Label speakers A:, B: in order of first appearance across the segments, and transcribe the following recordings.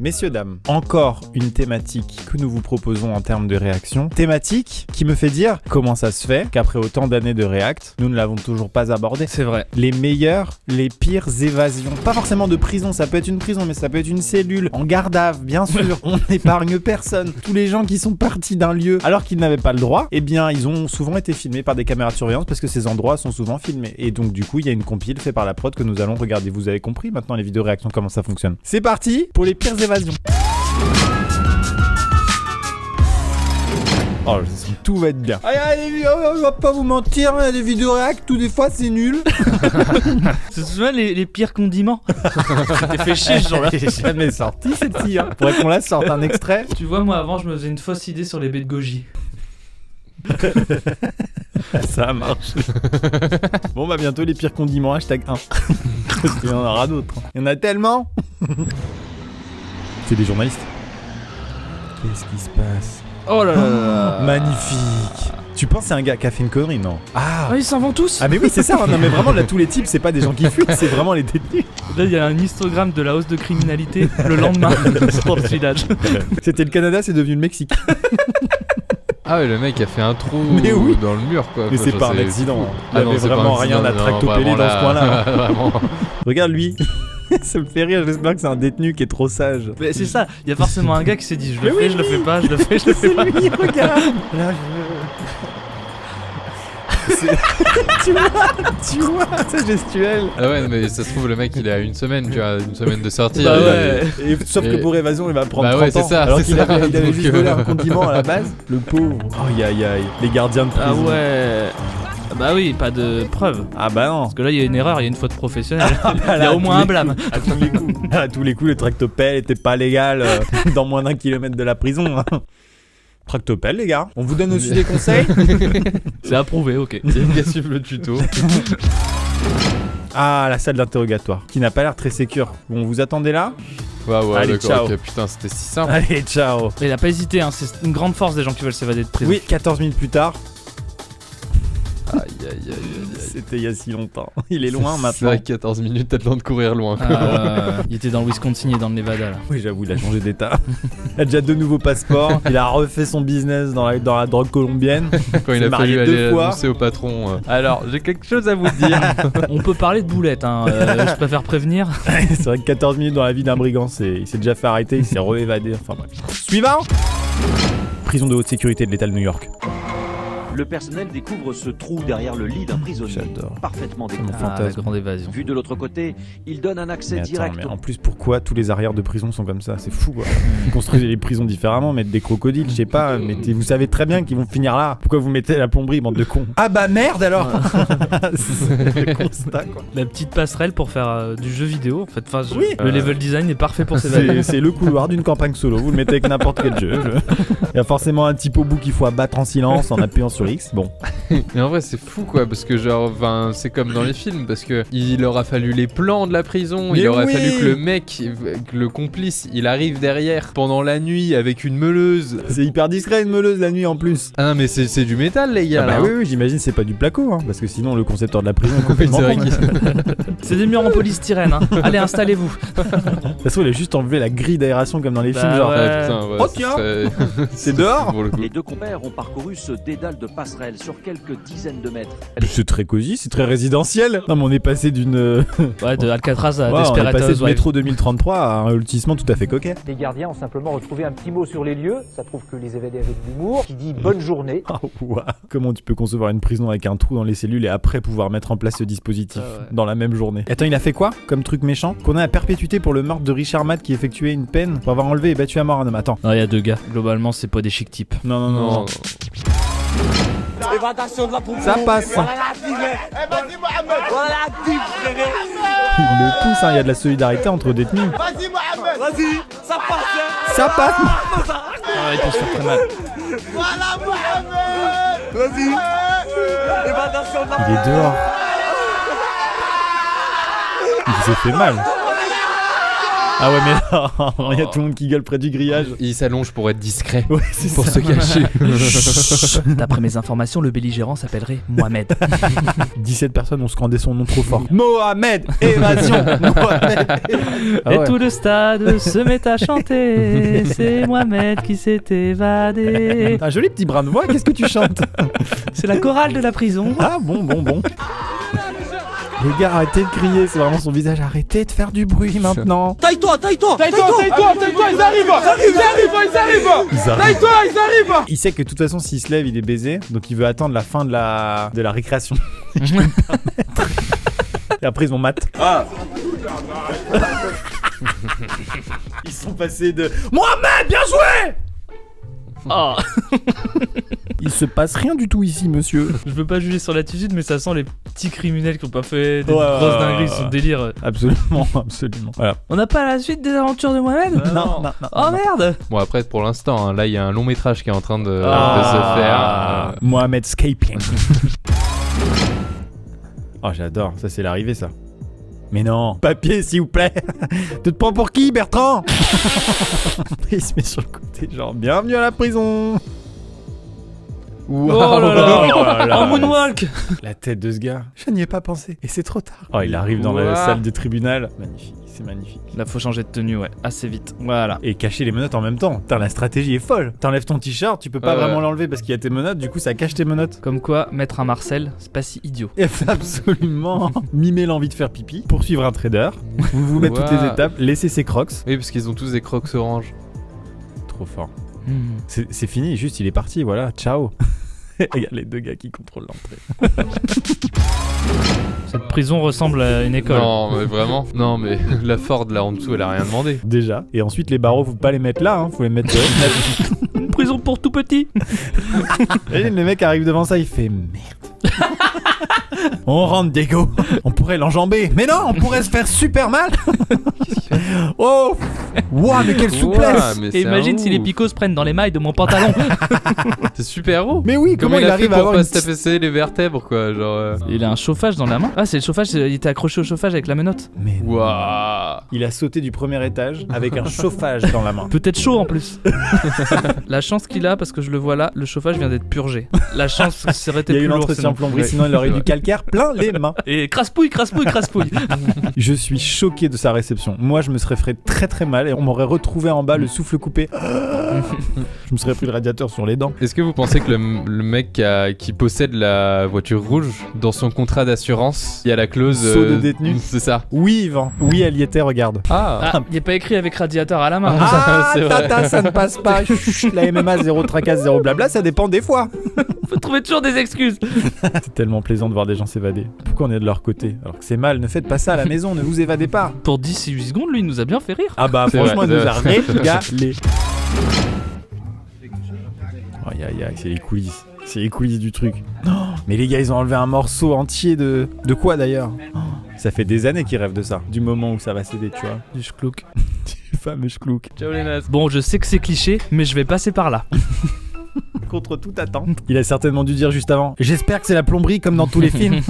A: Messieurs, dames, encore une thématique que nous vous proposons en termes de réaction. Thématique qui me fait dire comment ça se fait qu'après autant d'années de React, nous ne l'avons toujours pas abordé.
B: C'est vrai.
A: Les meilleures, les pires évasions. Pas forcément de prison, ça peut être une prison, mais ça peut être une cellule. En garde à vue, bien sûr. On n'épargne personne. Tous les gens qui sont partis d'un lieu alors qu'ils n'avaient pas le droit, eh bien, ils ont souvent été filmés par des caméras de surveillance parce que ces endroits sont souvent filmés. Et donc, du coup, il y a une compile faite par la prod que nous allons regarder. Vous avez compris maintenant les vidéos réactions, comment ça fonctionne. C'est parti pour les pires évasions. Oh, tout va être bien. Allez, on va pas vous mentir, les vidéos réact, tout des fois c'est nul.
B: C'est souvent les pires condiments. T'es fait chier ce jour-là.
A: J'ai jamais sorti celle-ci, hein. Faudrait qu'on la sorte, un extrait.
B: Tu vois, moi avant, je me faisais une fausse idée sur les baies de goji.
A: Ça marche. Bon, bah bientôt les pires condiments, hashtag 1. Parce qu'il y en aura d'autres. Il y en a tellement. C'est des journalistes. Qu'est-ce qui se passe?
B: Oh là là.
A: Magnifique. Tu penses que c'est un gars qui a fait une connerie, non? Ah,
B: ils s'en vont tous.
A: ah mais oui, c'est ça. Non mais vraiment, là, tous les types, c'est pas des gens qui fuient, c'est vraiment les détenus.
B: Là, il y a un histogramme de la hausse de criminalité le lendemain sur le village.
A: C'était le Canada, c'est devenu le Mexique.
C: Ah ouais, le mec a fait un trou dans le mur, quoi.
A: Mais c'est pas un accident. Il avait
C: c'est
A: vraiment
C: pas un
A: rien à
C: accident,
A: tractopéler dans ce coin-là.
C: Vraiment.
A: Regarde lui. Ça me fait rire, j'espère que c'est un détenu qui est trop sage.
B: Mais c'est ça, il y a forcément un gars qui s'est dit je le fais, je le fais pas, je le fais, je le fais pas.
A: Lui, regarde. Là, tu vois, sa gestuelle.
C: Ah ouais, mais ça se trouve, le mec il est à une semaine, tu vois, une semaine de sortie.
B: Bah ouais.
A: Et, sauf que pour évasion, il va prendre
C: bah
A: 30
C: ouais, c'est
A: ans.
C: ça,
A: alors
C: c'est
A: qu'il
C: ça,
A: avait
C: donc,
A: juste volé un condiment à la base. Le pauvre. Oh, aïe. Les gardiens de prison.
B: Ah ouais. Bah oui, pas de preuve.
A: Ah bah non.
B: Parce que là, il y a une erreur, il y a une faute professionnelle. Il y
A: Là,
B: a au moins un blâme.
A: À tous les coups. À tous les coups, le tractopelle était pas légal dans moins d'1 kilomètre de la prison. Hein. Tractopelle, les gars. On vous donne aussi des conseils.
B: C'est approuvé, ok.
C: Il y a une gars suivre le tuto.
A: Ah, la salle d'interrogatoire, qui n'a pas l'air très sécure. Bon, vous attendez là?
C: Ouais,
A: Allez,
C: d'accord,
A: ciao.
C: ok, putain, c'était si simple.
A: Allez, ciao.
B: Mais il a pas hésité, hein. C'est une grande force des gens qui veulent s'évader de prison.
A: Oui, 14 minutes plus tard.
C: Aïe.
A: C'était il y a si longtemps. Il est loin
C: C'est
A: maintenant.
C: vrai, 14 minutes, t'as le temps de courir loin.
B: Il était dans le Wisconsin et dans le Nevada là.
A: Oui, j'avoue, il a changé d'état. Il a déjà 2 nouveaux passeports. Il a refait son business dans la drogue colombienne.
C: Quand il
A: s'est
C: a
A: marié
C: fallu
A: 2
C: aller
A: fois.
C: annoncer au patron. Alors, j'ai quelque chose à vous dire.
B: On peut parler de boulettes, hein. Je préfère prévenir.
A: C'est vrai que 14 minutes dans la vie d'un brigand, il s'est déjà fait arrêter, il s'est réévadé. Enfin bref. Suivant. Prison de haute sécurité de l'État de New York.
D: Le personnel découvre ce trou derrière le lit d'un prisonnier,
A: J'adore.
D: parfaitement
A: C'est mon
D: découvert.
B: La
A: fantasme.
B: grande évasion.
D: Vu de l'autre côté, il donne un accès
A: Mais attends,
D: direct.
A: mais en plus, pourquoi tous les arrières de prison sont comme ça? C'est fou, quoi. Vous construisez les prisons différemment, mettre des crocodiles, je sais pas, mettez, vous savez très bien qu'ils vont finir là. Pourquoi vous mettez la plomberie, bande de cons? Ah bah merde alors. C'est le constat, quoi.
B: La petite passerelle pour faire du jeu vidéo. En fait,
A: Oui.
B: le level design est parfait pour s'évader.
A: C'est le couloir d'une campagne solo, vous le mettez avec n'importe quel jeu. Il y a forcément un type au bout qu'il faut abattre en silence en appuyant sur X. Bon.
C: Mais en vrai, c'est fou, quoi, parce que genre, c'est comme dans les films, parce que il aura fallu les plans de la prison,
A: Mais
C: il aurait
A: oui.
C: fallu que le mec, que le complice, il arrive derrière pendant la nuit avec une meuleuse.
A: C'est hyper discret une meuleuse la nuit en plus.
C: Ah non, mais c'est du métal, les gars.
A: Ah bah
C: là,
A: oui, j'imagine c'est pas du placo, hein, parce que sinon le concepteur de la prison est
C: Oui,
A: complètement
C: c'est vrai
A: con.
C: qu'il-
B: C'est des murs en polystyrène, hein. Allez, installez-vous.
A: De toute façon, il a juste enlevé la grille d'aération comme dans les
B: Bah
A: films, genre.
B: ouais.
C: Ah, putain, ouais,
A: Oh,
C: ce
A: tiens.
C: serait-
A: C'est dehors.
C: pour le coup.
D: Les deux compères ont parcouru ce dédale de passerelle sur quelques dizaines de mètres.
A: C'est très cosy, c'est très résidentiel. Non mais on est passé d'une...
B: Ouais, de Alcatraz à
A: Ouais, on est
B: Desperate
A: passé de
B: Housewives.
A: métro 2033 à un lotissement tout à fait coquet.
E: Les gardiens ont simplement retrouvé un petit mot sur les lieux, ça prouve que les évadés avaient de l'humour, qui dit bonne journée.
A: Oh, wow. Comment tu peux concevoir une prison avec un trou dans les cellules et après pouvoir mettre en place ce dispositif
B: Ah ouais.
A: dans la même journée? Attends, il a fait quoi comme truc méchant? Qu'on a à perpétuité pour le meurtre de Richard Matt qui effectuait une peine pour avoir enlevé et battu à mort un homme. Attends.
B: Non, il y a 2 gars. Globalement, c'est pas des chic types.
A: Non.
C: Non.
A: Ça passe. Il le pousse, hein. Il y a de la solidarité entre détenus. Ça passe.
B: Ah, il peut se faire très mal.
A: Il est dehors. Il s'est fait mal. Ah ouais, mais là, il y a tout le monde qui gueule près du grillage.
C: Il s'allonge pour être discret,
A: Ouais, c'est
C: pour
A: ça.
C: se cacher.
B: D'après mes informations, le belligérant s'appellerait Mohamed.
A: 17 personnes ont scandé son nom trop fort. Mohamed, évasion. Mohamed. Ah
B: Et
A: ouais.
B: tout le stade se met à chanter. C'est Mohamed qui s'est évadé.
A: Un joli petit brin de voix, qu'est-ce que tu chantes?
B: C'est la chorale de la prison.
A: Ah bon. Les gars, arrêtez de crier, c'est vraiment son visage. Arrêtez de faire du bruit maintenant.
F: Taille-toi, ils arrivent.
A: Il sait que de toute façon, s'il se lève, il est baisé. Donc il veut attendre la fin de la récréation. Si je peux me permettre. Et après, ils vont mat. Ils sont passés de Mohamed, bien joué!
B: Oh.
A: Il se passe rien du tout ici, monsieur.
B: Je veux pas juger sur l'attitude, mais ça sent les petits criminels qui ont pas fait des
A: Ouais,
B: grosses
A: ouais,
B: dingueries,
A: ouais.
B: son délire.
A: Absolument. Voilà.
B: On n'a pas la suite des aventures de Mohamed?
A: Non.
B: Oh merde!
C: Bon, après, pour l'instant, hein, là, il y a un long métrage qui est en train de se faire.
A: Mohamed Scaping. Oh, j'adore. Ça, c'est l'arrivée, ça. Mais non. Papier, s'il vous plaît. Tu te prends pour qui, Bertrand? Il se met sur le côté, genre, bienvenue à la prison.
B: Oh là là! En
A: En
B: moonwalk!
A: La tête de ce gars. Je n'y ai pas pensé. Et c'est trop tard. Oh, il arrive dans la
C: Ouah.
A: salle du tribunal. Magnifique. C'est magnifique.
B: Là, faut changer de tenue, ouais, assez vite. Voilà.
A: Et cacher les menottes en même temps. Putain, la stratégie est folle. T'enlèves ton t-shirt, tu peux pas vraiment l'enlever parce qu'il y a tes menottes, du coup ça cache tes menottes.
B: Comme quoi, mettre un Marcel, c'est pas si idiot.
A: Et absolument mimer l'envie de faire pipi, poursuivre un trader, vous mettez toutes les
C: Ouah.
A: étapes, laisser ses crocs.
C: Oui, parce qu'ils ont tous des crocs orange.
A: Trop fort. C'est fini, juste il est parti, voilà, ciao. Regarde les deux gars qui contrôlent l'entrée.
B: Cette prison ressemble à une école.
C: Non, mais vraiment. Non, mais la Ford là en dessous, elle a rien demandé.
A: Déjà. Et ensuite les barreaux, faut pas les mettre là, hein, faut les mettre.
B: Une prison pour tout petit.
A: Et le mec arrive devant ça, il fait merde. On rentre d'égo. On pourrait l'enjamber. Mais non, on pourrait se faire super mal. Oh, wow, mais quelle souplesse.
C: Ouah, mais
B: Et
C: c'est
B: imagine
C: un
B: si les
C: ouf.
B: picos se prennent dans les mailles de mon pantalon.
C: C'est super haut.
A: Mais oui, comment il
C: a
A: arrive
C: fait
A: à
C: pour
A: avoir
C: pas
A: une
C: se taper les vertèbres quoi, genre.
B: Il a un chauffage dans la main. Ah, c'est le chauffage, il était accroché au chauffage avec la menotte.
A: Mais non.
C: Waouh.
A: Il a sauté du premier étage avec un chauffage dans la main.
B: Peut-être chaud en plus. La chance qu'il a, parce que je le vois là, le chauffage vient d'être purgé. La chance que ça serait été
A: Il y a eu
B: plus lourd.
A: l'entretien
B: sinon.
A: plomberie,
C: Ouais.
A: sinon il aurait
C: C'est
A: du
C: vrai.
A: calcaire plein les mains.
B: Et crasse-pouille.
A: Je suis choqué de sa réception. Moi, je me serais fait très très mal et on m'aurait retrouvé en bas, le souffle coupé. Je me serais pris le radiateur sur les dents.
C: Est-ce que vous pensez que le mec qui possède la voiture rouge, dans son contrat d'assurance, il y a la clause.
A: Saut de détenu.
C: C'est ça.
A: Oui, Yvan. Oui, elle y était, regarde.
C: Ah.
B: Ah, il n'est pas écrit avec radiateur à la main.
A: Ah,
C: c'est vrai.
A: tata, ça ne passe pas. Chut, la MMA, zéro tracasse, zéro blabla, ça dépend des fois.
B: Faut trouver toujours des excuses.
A: C'est tellement plaisant de voir des gens s'évader. Pourquoi on est de leur côté? Alors que c'est mal, ne faites pas ça à la maison, ne vous évadez pas.
B: Pour 10-8 secondes, lui, il nous a bien fait rire.
A: Ah bah
C: C'est
A: franchement,
C: vrai,
A: il nous
C: c'est
A: a
C: vrai.
A: régalé. Aïe aïe aïe, c'est les coulisses. C'est les coulisses du truc. Oh, mais les gars, ils ont enlevé un morceau entier de... De quoi d'ailleurs? Oh, ça fait des années qu'ils rêvent de ça. Du moment où ça va céder, tu vois.
B: Du schlouk.
A: Du fameux schlouk.
C: Ciao les nazes.
B: Bon, je sais que c'est cliché, mais je vais passer par là.
A: Contre toute attente. Il a certainement dû dire juste avant: j'espère que c'est la plomberie comme dans tous les films.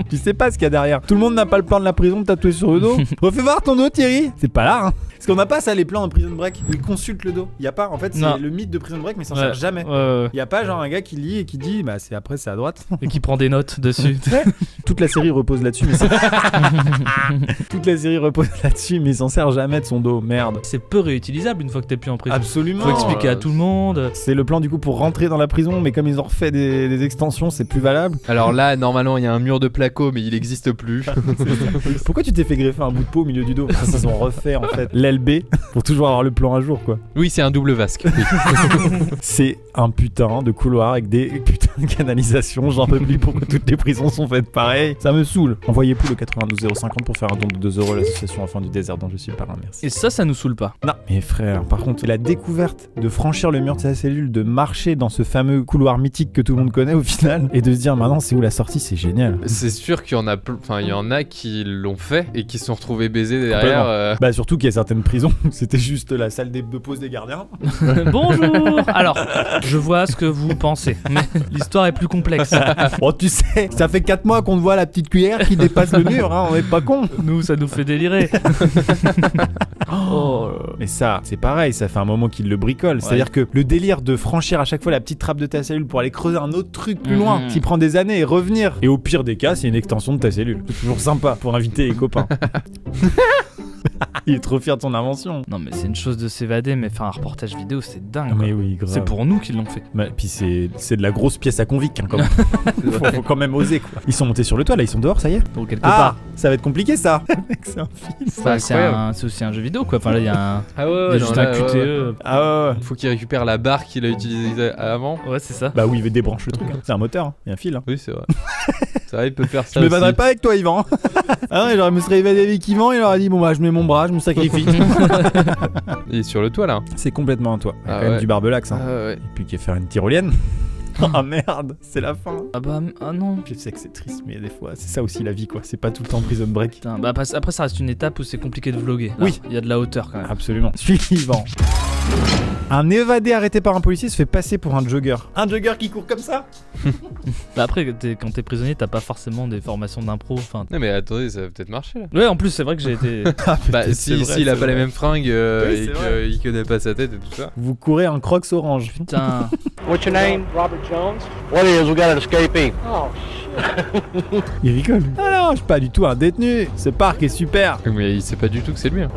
A: Tu sais pas ce qu'il y a derrière. Tout le monde n'a pas le plan de la prison tatoué sur le dos. Refais voir ton dos, Thierry. C'est pas là, hein. Parce qu'on n'a pas ça, les plans en Prison Break où ils consultent le dos. Il y a pas, en fait,
B: Non.
A: c'est le mythe de Prison Break, mais ça s'en sert jamais.
B: Ouais.
A: Il y a pas genre un gars qui lit et qui dit bah c'est après c'est à droite.
B: Et qui prend des notes dessus.
A: Toute la série repose là-dessus, mais toute la série repose là-dessus, mais il s'en sert jamais de son dos. Merde.
B: C'est peu réutilisable une fois que t'es plus en prison.
A: Absolument.
B: Faut expliquer à tout le monde.
A: C'est le plan du coup pour rentrer dans la prison, mais comme ils ont refait des extensions, c'est plus valable.
C: Alors là, normalement, il y a un mur de placo, mais il existe plus.
A: Pourquoi tu t'es fait greffer un bout de peau au milieu du dos? Parce qu'ils ont refait en fait l'LB pour toujours avoir le plan à jour quoi.
C: Oui, c'est un double vasque. Oui.
A: C'est un putain de couloir avec des putains de canalisations. J'en peux plus pourquoi toutes les prisons sont faites pareil. Ça me saoule. Envoyez plus le 92 050 pour faire un don de 2 € à l'association Enfants du désert dont je suis le parrain. Merci.
B: Et ça nous saoule pas.
A: Non, mais frère, par contre, la découverte de franchir le mur de sa cellule, de marcher dans ce fameux couloir mythique que tout le monde connaît au final, et de se dire maintenant c'est où la sortie, c'est génial.
C: C'est sûr qu'il y en a, enfin, il y en a qui l'ont fait et qui se sont retrouvés baisés derrière.
A: Bah surtout qu'il y a certaines prisons, c'était juste la salle de pause des gardiens.
B: Bonjour. Alors, je vois ce que vous pensez, mais L'histoire est plus complexe.
A: Bon, tu sais, ça fait 4 mois qu'on te voit la petite cuillère qui dépasse le mur, hein, on est pas con.
B: Nous, ça nous fait délirer. Oh.
A: Mais ça, c'est pareil, ça fait un moment qu'il le bricole. C'est-à-dire que le délire de franchir à chaque fois la petite trappe de ta cellule pour aller creuser un autre truc plus loin, qui prend des années et revenir. Et au pire des cas, c'est une extension de ta cellule. C'est toujours sympa pour inviter les copains. Il est trop fier de son invention.
B: Non, mais c'est une chose de s'évader, mais faire un reportage vidéo, c'est dingue. Quoi.
A: Mais oui, grave.
B: C'est pour nous qu'ils l'ont fait.
A: Bah, puis c'est de la grosse pièce à convict, hein, quand même. faut quand même oser, quoi. Ils sont montés sur le toit, là, ils sont dehors, ça y est.
B: Donc, quelque
A: Ah,
B: part.
A: ça va être compliqué, ça. Mec, c'est un film.
B: Bah, c'est aussi un jeu vidéo, quoi. Enfin, là, il y a un.
C: Ah ouais,
B: Il y a juste un QTE.
A: Ah ouais.
C: Faut qu'il récupère la barre qu'il a utilisée avant.
B: Ouais, c'est ça.
A: Bah oui, il débranche le truc. Hein. C'est un moteur, hein. Il y a un fil. Hein.
C: Oui, c'est vrai. C'est vrai, il peut faire
A: Je
C: ça.
A: me
C: aussi.
A: battrais pas avec toi, Yvan. Ah ouais, genre, je me serais évadé avec Yvan, il aurait dit bon bah je mets mon bras, je me sacrifie.
C: Il est sur le toit là.
A: C'est complètement à toi. Il y a
C: Ah
A: quand même
C: ouais.
A: du barbelax. Hein.
C: Ah ouais.
A: Et puis qu'il va faire une tyrolienne. Ah merde, c'est la fin.
B: Ah bah, ah non.
A: Je sais que c'est triste, mais des fois, c'est ça aussi la vie, quoi. C'est pas tout le temps prison break.
B: Putain, bah après, ça reste une étape où c'est compliqué de vlogger. Là,
A: Oui.
B: Il y a de la hauteur quand même.
A: Absolument. Suivant. Un évadé arrêté par un policier se fait passer pour un jogger. Un jogger qui court comme ça?
B: Bah après, quand t'es prisonnier, t'as pas forcément des formations d'impro. Enfin.
C: Non mais attendez, ça va peut-être marcher là.
B: Ouais, en plus, c'est vrai que j'ai été.
C: Bah si s'il a pas les mêmes fringues
A: c'est
C: et
A: vrai.
C: qu'il connaît pas sa tête et tout ça.
A: Vous courez un crocs orange.
B: Putain.
E: What's your name? Robert Jones. What is? We got an escapee. Oh,
A: Il rigole. Ah non, je suis pas du tout un détenu. Ce parc est super.
C: Mais il sait pas du tout que c'est lui. Hein.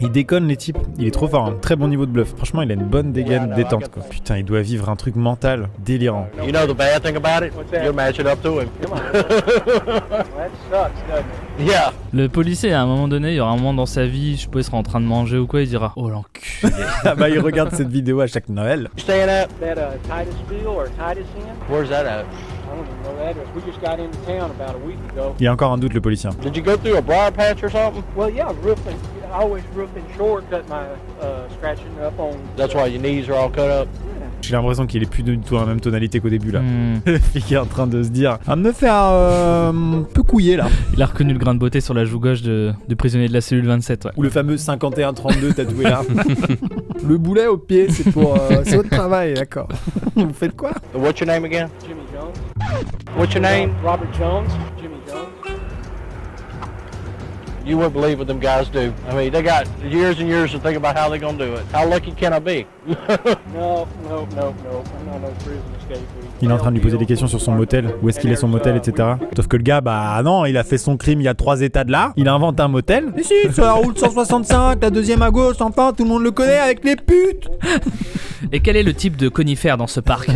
A: Il déconne les types. Il est trop fort. Hein. Très bon niveau de bluff. Franchement, il a une bonne dégaine détente, quoi. Putain, il doit vivre un truc mental délirant.
E: You know the bad thing about it?
F: What's that?
E: You're matching up to him.
F: Come on. That sucks, doesn't it?
E: Yeah.
B: Le policier, à un moment donné, il y aura un moment dans sa vie, je sais pas, il sera en train de manger ou quoi, il dira oh l'enculé.
A: Ah bah, il regarde cette vidéo à chaque Noël.
E: You staying at?
F: That Titusville or Titus Inn?
E: Where's that at?
F: I don't even know the address. We just got into town about a week ago.
A: Il y a encore un doute, le policier.
E: Did you go through a briar patch or something?
F: Well, yeah, roofing. I always roofing short, cut my scratching up on.
E: That's why your knees are all cut up.
A: J'ai l'impression qu'il est plus du tout dans la même tonalité qu'au début là.
B: Hmm.
A: Le flic est en train de se dire à me faire un peu couiller là.
B: Il a reconnu le grain de beauté sur la joue gauche de prisonnier de la cellule 27, ouais.
A: Ou le fameux 51-32 tatoué là. Le boulet au pied, c'est pour c'est votre travail, d'accord. Vous faites quoi?
E: What's your name again?
F: Jimmy Jones.
E: What's your name?
F: Robert Jones. Jimmy Jones.
E: You wouldn't believe what them guys do. I mean, they got years and years to think about how they're gonna do it. How lucky can I be?
F: No. I'm not no prison escapee.
A: Il est en train de lui poser des questions sur son motel, où est-ce qu'il est son motel, etc. Sauf que le gars, bah non, il a fait son crime il y a 3 états de là, il invente un motel. Mais si, sur la route 165, la deuxième à gauche, enfin, tout le monde le connaît avec les putes.
B: Et quel est le type de conifère dans ce parc?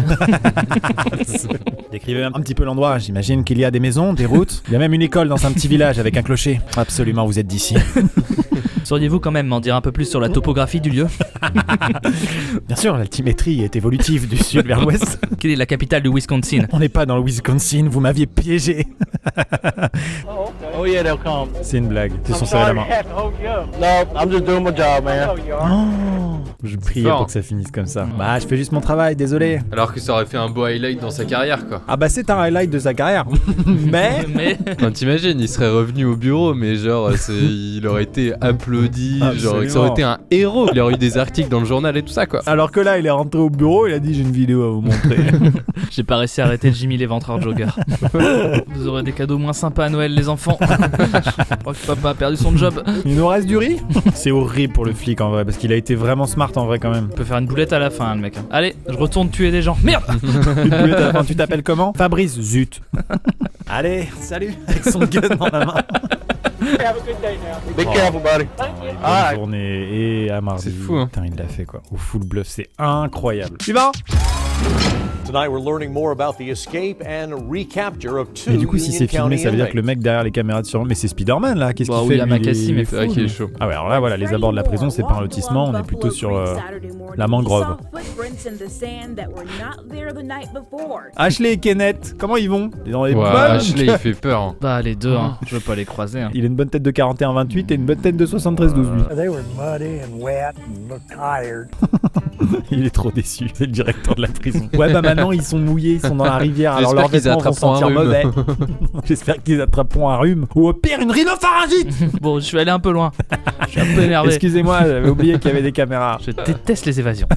A: Décrivez un petit peu l'endroit, j'imagine qu'il y a des maisons, des routes, il y a même une école dans un petit village avec un clocher. Absolument, vous êtes d'ici.
B: Sauriez-vous quand même m'en dire un peu plus sur la topographie du lieu?
A: Bien sûr, l'altimétrie est évolutive du sud vers l'ouest.
B: Quelle est la capitale du Wisconsin?
A: On n'est pas dans le Wisconsin, vous m'aviez piégé.
F: Oh, okay.
E: Oh yeah, they'll come.
A: C'est une blague, c'est
F: I'm
A: son serrer la
F: sorry
A: main.
F: to have to hold you up.
E: No, I'm just doing my job,
F: I
E: man.
F: know you are.
A: Je priais
C: fort.
A: pour que ça finisse comme ça. Bah, je fais juste mon travail, désolé.
C: Alors que ça aurait fait un beau highlight dans sa carrière quoi.
A: Ah bah c'est un highlight de sa carrière. Mais...
B: Mais
C: Enfin, t'imagines, il serait revenu au bureau, mais genre, il aurait été applaudi, genre,
A: Absolument.
C: ça aurait été un héros. Il aurait eu des articles dans le journal et tout ça, quoi.
A: Alors que là, il est rentré au bureau, il a dit j'ai une vidéo à vous montrer.
B: j'ai pas réussi à arrêter Jimmy l'éventreur jogger. Vous aurez des cadeaux moins sympas à Noël, les enfants. Je crois que papa a perdu son job.
A: Il nous reste du riz. C'est horrible pour le flic en vrai, parce qu'il a été vraiment smart en vrai quand même.
B: On peut faire une boulette à la fin, le mec. Allez, je retourne tuer des gens. Merde!
A: Une boulette à la fin, tu t'appelles comment? Fabrice, zut. Allez, salut, avec son gun dans la main.
F: Have a good day now.
E: Be careful, buddy.
F: Thank you.
A: Bonne
E: Alright.
A: journée et à mardi.
C: C'est fou, hein.
A: Putain, il l'a fait quoi. Au full bluff, c'est incroyable. Suivant.
G: Tonight, we're learning more about the escape and recapture of two
A: Et du coup, si c'est
G: Union
A: filmé,
G: County
A: ça veut dire que le
G: inmates.
A: mec derrière les caméras de surveillance. Mais c'est Spider-Man là, qu'est-ce
B: Bah
A: qu'il
B: oui,
A: fait
B: à
A: lui,
B: Macassi, mais
C: C'est vrai qu'il est chaud.
A: Ah ouais, alors là, voilà, les abords de la prison, c'est pas un lotissement, on est plutôt sur la mangrove. Ashley et Kenneth, comment ils vont? Ils ont des
C: Ouais,
A: bonnes
C: Ashley, il fait peur. Hein.
B: Bah, les deux, hein. Je veux pas les croiser, hein.
A: Il a une bonne tête de 41-28 et une bonne tête de 73-12 lui.
H: They were muddy and wet and looked tired.
A: Il est trop déçu, c'est le directeur de la prison. Ouais bah maintenant ils sont mouillés, ils sont dans la rivière, alors
C: J'espère
A: leurs
C: qu'ils
A: vêtements vont
C: attraperont un
A: sentir
C: rhume.
A: mauvais. J'espère qu'ils attraperont un rhume. Ou au pire une rhinopharyngite.
B: Bon, je suis allé un peu loin. Je suis un peu énervé.
A: Excusez-moi, j'avais oublié qu'il y avait des caméras.
B: Je déteste les évasions.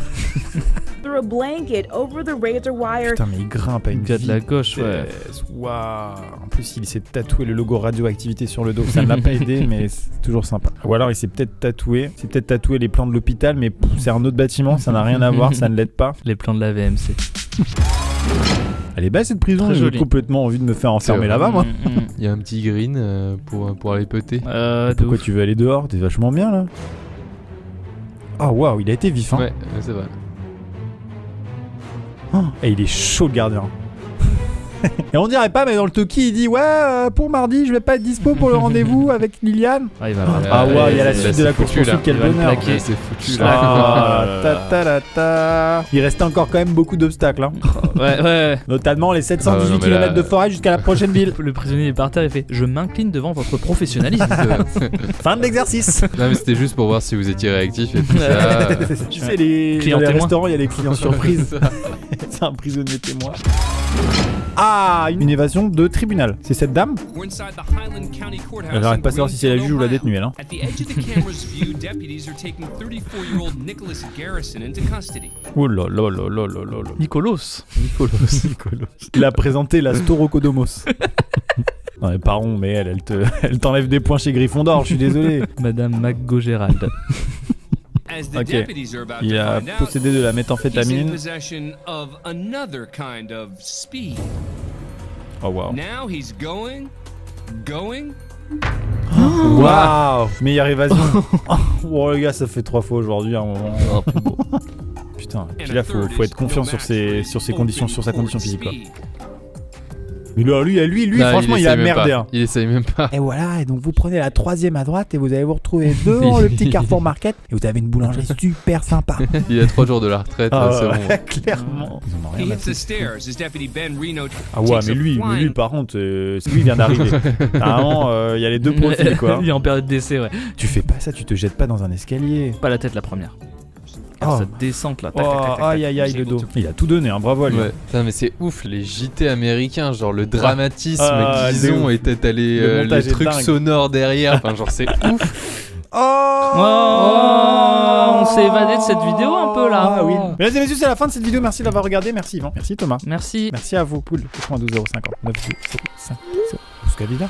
I: The threw a blanket over the razor wire.
A: Putain, mais il grimpe à une
B: Gars de la gauche, ouais.
A: vitesse. Waouh. En plus, il s'est tatoué le logo radioactivité sur le dos. Ça ne l'a pas aidé, mais c'est toujours sympa. Ou alors, il s'est peut-être tatoué les plans de l'hôpital, mais c'est un autre bâtiment, ça n'a rien à voir, ça ne l'aide pas.
B: Les plans de la VMC.
A: Elle est belle cette prison,
B: Très
A: j'ai
B: jolie.
A: complètement envie de me faire enfermer là-bas, moi.
C: Il y a un petit green pour aller péter.
A: Pourquoi tu veux aller dehors? T'es vachement bien là. Ah waouh, il a été vif, hein.
C: Ouais, c'est vrai.
A: Oh, et il est chaud le gardien. Et on dirait pas, mais dans le Toki, il dit ouais, pour mardi, je vais pas être dispo pour le rendez-vous avec Liliane.
B: Ah, il va
A: Ah ouais, il y a la
C: c'est-
A: suite
C: c'est
A: de la
C: foutu,
A: course-poursuite,
C: là.
A: quel
B: Il va le
A: bonheur.
B: plaquer.
C: Ouais, c'est foutu là.
A: Ah, ta. Il restait encore quand même beaucoup d'obstacles, hein.
B: Ouais.
A: Notamment les 718
C: Ah, non, mais là-
A: km de forêt jusqu'à la prochaine ville.
B: Le prisonnier est par terre et fait: je m'incline devant votre professionnalisme.
A: Fin de l'exercice.
C: Non mais c'était juste pour voir si vous étiez réactif et tout ça.
A: Tu sais, les,
B: Client
A: dans les
B: témoin.
A: restaurants, il y a les clients surprises. C'est un prisonnier témoin. Ah, une évasion de tribunal. C'est cette dame? J'arrête pas de savoir si c'est la juge ou la détenue, elle. Hein. Oh là là là là là là là.
B: Nicolas.
A: Il a présenté la Storocodomos. Non mais pardon, mais elle t'enlève des points chez Gryffondor, je suis désolé.
B: Madame McGo-Gérald.
A: Ok. Il a possédé de la méthamphétamine. Oh wow. Waouh. Meilleure évasion. Oh les gars, ça fait 3 fois aujourd'hui à un moment. Putain, puis là faut être confiant sur ses conditions, sur sa condition physique quoi. Mais là, lui,
C: Non,
A: franchement, il a
C: essaye même
A: merdé.
C: pas.
A: Hein.
C: Il essaye même pas.
A: Et voilà, et donc vous prenez la 3ème à droite et vous allez vous retrouver devant le petit Carrefour Market et vous avez une boulangerie super sympa.
C: Il a 3 jours de la retraite, là, c'est bon.
A: ouais, clairement. Ils en ont rien à foutre. Ah ouais, mais lui par contre, lui il vient d'arriver. Vraiment, il y a les deux profils quoi.
B: Il est en période d'essai, ouais.
A: Tu fais pas ça, tu te jettes pas dans un escalier.
B: Pas la tête la première.
A: Oh.
B: Cette descente là.
A: Oh, aïe aïe aïe le dos. Il a tout donné, hein, bravo à lui.
C: Ouais. Putain, mais c'est ouf, les JT américains, genre le dramatisme qu'ils
A: de
C: ont
A: ouf.
C: et t'as
A: Le
C: les
A: montage est
C: trucs
A: dingue.
C: sonores derrière, enfin genre c'est ouf.
B: Oh, on s'est évadé de cette vidéo un peu là.
A: Ah oui. Mesdames et messieurs, c'est la fin de cette vidéo. Merci d'avoir regardé. Merci Yvan. Merci Thomas.
B: Merci.
A: Merci à vous. Poule. 92 050 9 5 0. Scavida.